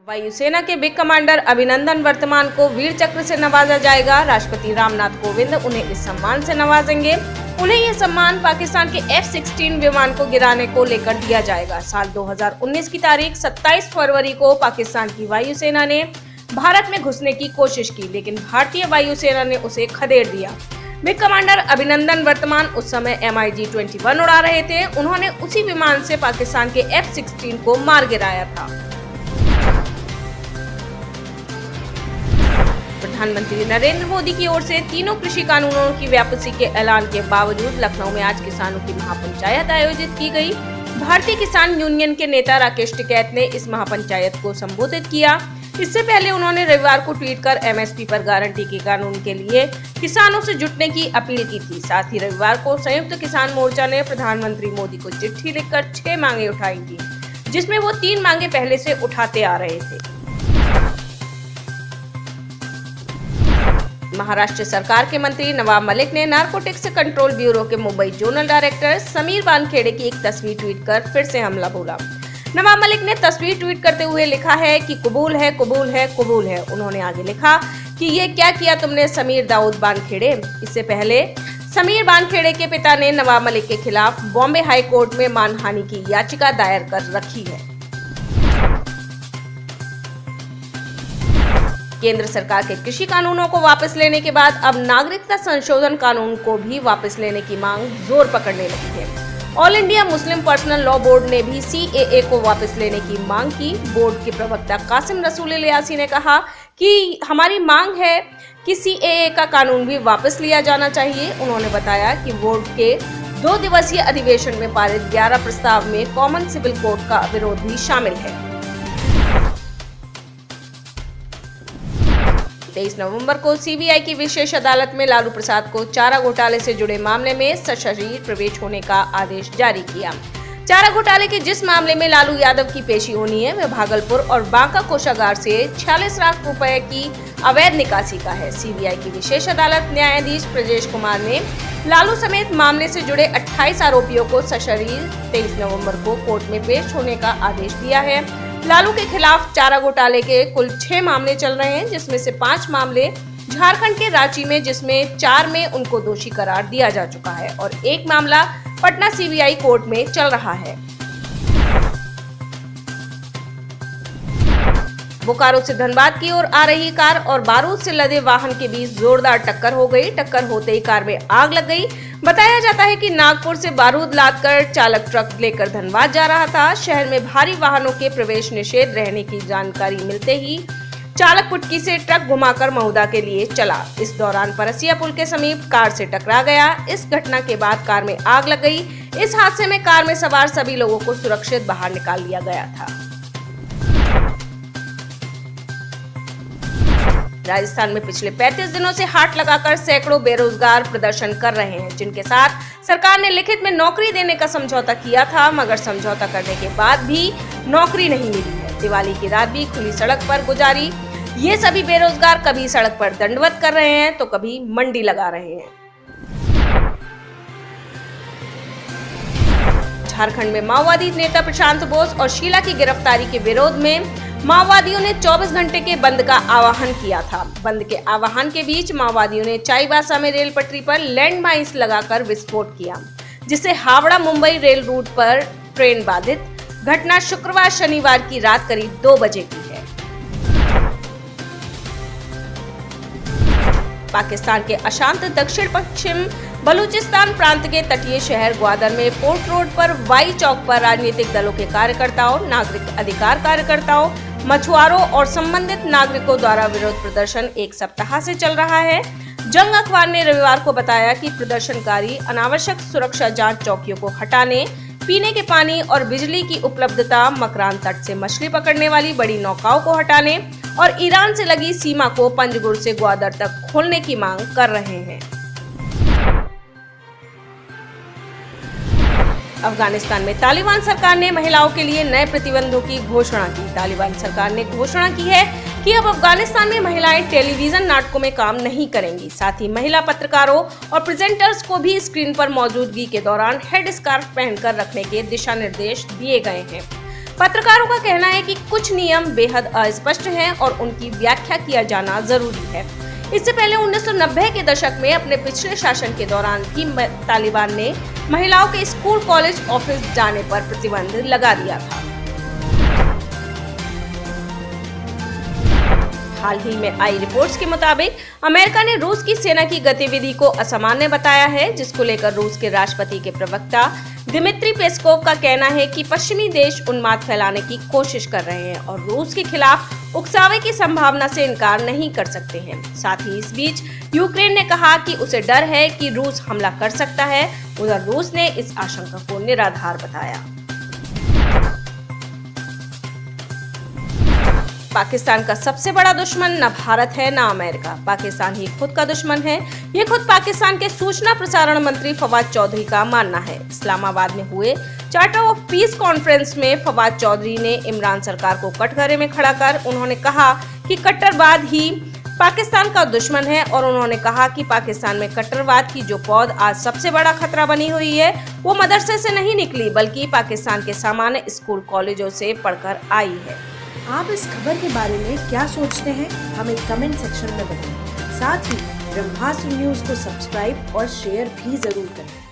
वायुसेना के big commander अभिनंदन वर्तमान को वीर चक्र से नवाजा जाएगा। राष्ट्रपति रामनाथ कोविंद उन्हें इस सम्मान से नवाजेंगे। उन्हें यह सम्मान पाकिस्तान के F-16 विमान को गिराने को लेकर दिया जाएगा। साल 2019 की तारीख 27 फरवरी को पाकिस्तान की वायुसेना ने भारत में घुसने की कोशिश की, लेकिन भारतीय वायुसेना ने उसे खदेड़ दिया। बिग कमांडर अभिनंदन वर्तमान उस समय MiG-21 उड़ा रहे थे। उन्होंने उसी विमान से पाकिस्तान के F-16 को मार गिराया था। प्रधानमंत्री नरेंद्र मोदी की ओर से तीनों कृषि कानूनों की वापसी के ऐलान के बावजूद लखनऊ में आज किसानों की महापंचायत आयोजित की गई। भारतीय किसान यूनियन के नेता राकेश टिकैत ने इस महापंचायत को संबोधित किया। इससे पहले उन्होंने रविवार को ट्वीट कर MSP पर गारंटी के कानून के लिए किसानों से जुटने की अपील की थी। साथ ही रविवार को संयुक्त किसान मोर्चा ने प्रधानमंत्री मोदी को चिट्ठी लिखकर 6 मांगे उठाई थी, जिसमें वो 3 मांगे पहले से उठाते आ रहे थे। महाराष्ट्र सरकार के मंत्री नवाब मलिक ने नारकोटिक्स कंट्रोल ब्यूरो के मुंबई जोनल डायरेक्टर समीर वानखेड़े की एक तस्वीर ट्वीट कर फिर से हमला बोला। नवाब मलिक ने तस्वीर ट्वीट करते हुए लिखा है कि कबूल है, कबूल है, कबूल है। उन्होंने आगे लिखा कि ये क्या किया तुमने समीर दाऊद वानखेड़े। इससे पहले समीर वानखेड़े के पिता ने नवाब मलिक के खिलाफ बॉम्बे हाई कोर्ट में मानहानि की याचिका दायर कर रखी है। केंद्र सरकार के कृषि कानूनों को वापस लेने के बाद अब नागरिकता संशोधन कानून को भी वापस लेने की मांग जोर पकड़ने लगी है। All India Muslim personal law board ने भी CAA को वापस लेने की मांग की। बोर्ड के प्रवक्ता कासिम रसूल इलियासी ने कहा कि हमारी मांग है कि CAA का कानून भी वापस लिया जाना चाहिए। उन्होंने बताया कि बोर्ड के 2 दिवसीय अधिवेशन में पारित 11 प्रस्ताव में कॉमन सिविल कोड का विरोध भी शामिल है। 23 नवंबर को CBI की विशेष अदालत में लालू प्रसाद को चारा घोटाले से जुड़े मामले में सशरीर प्रवेश होने का आदेश जारी किया। चारा घोटाले के जिस मामले में लालू यादव की पेशी होनी है, वह भागलपुर और बांका कोषागार से 46 लाख रुपए की अवैध निकासी का है। CBI की विशेष अदालत न्यायाधीश ब्रजेश कुमार ने लालू समेत मामले से जुड़े 28 आरोपियों को सशरीर 23 नवंबर को कोर्ट में पेश होने का आदेश दिया है। लालू के खिलाफ चारा घोटाले के कुल 6 मामले चल रहे हैं, जिसमें से 5 मामले झारखंड के रांची में, जिसमें 4 में उनको दोषी करार दिया जा चुका है और 1 मामला पटना CBI कोर्ट में चल रहा है। बोकारो से धनबाद की ओर आ रही कार और बारूद से लदे वाहन के बीच जोरदार टक्कर हो गई। टक्कर होते ही कार में आग लग गई। बताया जाता है कि नागपुर से बारूद लादकर चालक ट्रक लेकर धनबाद जा रहा था। शहर में भारी वाहनों के प्रवेश निषेध रहने की जानकारी मिलते ही चालक पुटकी से ट्रक घुमाकर महुदा के लिए चला। इस दौरान परसिया पुल के समीप कार से टकरा गया। इस घटना के बाद कार में आग लग गई। इस हादसे में कार में सवार सभी लोगों को सुरक्षित बाहर निकाल लिया गया था। राजस्थान में पिछले 35 दिनों से हाट लगाकर सैकड़ों बेरोजगार प्रदर्शन कर रहे हैं, जिनके साथ सरकार ने लिखित में नौकरी देने का समझौता किया था, मगर समझौता करने के बाद भी नौकरी नहीं मिली है। दिवाली की रात भी खुली सड़क पर गुजारी ये सभी बेरोजगार कभी सड़क पर दंडवत कर रहे हैं तो कभी मंडी लगा रहे हैं। झारखंड में माओवादी नेता प्रशांत बोस और शीला की गिरफ्तारी के विरोध में माओवादियों ने 24 घंटे के बंद का आह्वान किया था। बंद के आह्वान के बीच माओवादियों ने चाईबासा में रेल पटरी पर लैंड माइंस लगाकर विस्फोट किया, जिससे हावड़ा मुंबई रेल रूट पर ट्रेन बाधित। घटना शुक्रवार शनिवार की रात करीब 2 बजे की है। पाकिस्तान के अशांत दक्षिण पश्चिम बलूचिस्तान प्रांत के तटीय शहर ग्वादर में पोर्ट रोड पर वाई चौक पर राजनीतिक दलों के कार्यकर्ताओं, नागरिक अधिकार कार्यकर्ताओं, मछुआरों और संबंधित नागरिकों द्वारा विरोध प्रदर्शन 1 सप्ताह से चल रहा है। जंग अखबार ने रविवार को बताया कि प्रदर्शनकारी अनावश्यक सुरक्षा जांच चौकियों को हटाने, पीने के पानी और बिजली की उपलब्धता, मकरान तट से मछली पकड़ने वाली बड़ी नौकाओं को हटाने और ईरान से लगी सीमा को पंजगुर से ग्वादर तक खोलने की मांग कर रहे हैं। अफगानिस्तान में तालिबान सरकार ने महिलाओं के लिए नए प्रतिबंधों की घोषणा की। तालिबान सरकार ने घोषणा की है कि अब अफगानिस्तान में महिलाएं टेलीविजन नाटकों में काम नहीं करेंगी। साथ ही महिला पत्रकारों और प्रेजेंटर्स को भी स्क्रीन पर मौजूदगी के दौरान हेड स्कार्फ पहनकर रखने के दिशा निर्देश दिए गए हैं। पत्रकारों का कहना है कि कुछ नियम बेहद अस्पष्ट हैं और उनकी व्याख्या किया जाना जरूरी है। इससे पहले 1990 के दशक में अपने पिछले शासन के दौरान भी तालिबान ने महिलाओं के स्कूल, कॉलेज, ऑफिस जाने पर प्रतिबंध लगा दिया था। हाल ही में आई रिपोर्ट्स के मुताबिक अमेरिका ने रूस की सेना की गतिविधि को असामान्य बताया है, जिसको लेकर रूस के राष्ट्रपति के प्रवक्ता दिमित्री पेस्कोव का कहना है कि पश्चिमी देश उन्माद फैलाने की कोशिश कर रहे हैं और रूस के खिलाफ उकसावे की संभावना से इनकार नहीं कर सकते हैं। साथ ही इस बीच यूक्रेन ने कहा कि उसे डर है कि रूस हमला कर सकता है। उधर रूस ने इस आशंका को निराधार बताया। पाकिस्तान का सबसे बड़ा दुश्मन न भारत है न अमेरिका, पाकिस्तान ही खुद का दुश्मन है। ये खुद पाकिस्तान के सूचना प्रसारण मंत्री फवाद चौधरी का मानना है। इस्लामाबाद में हुए चार्टर ऑफ पीस कॉन्फ्रेंस में फवाद चौधरी ने इमरान सरकार को कटघरे में खड़ा कर उन्होंने कहा कि कट्टरवाद ही पाकिस्तान का दुश्मन है और उन्होंने कहा कि पाकिस्तान में कट्टरवाद की जो पौध आज सबसे बड़ा खतरा बनी हुई है वो मदरसे से नहीं निकली बल्कि पाकिस्तान के सामान्य स्कूल, कॉलेजों से पढ़कर आई है। आप इस खबर के बारे में क्या सोचते हैं, हमें कमेंट सेक्शन में बताएं। साथ ही ब्रह्मास्त्र न्यूज को सब्सक्राइब और शेयर भी जरूर करें।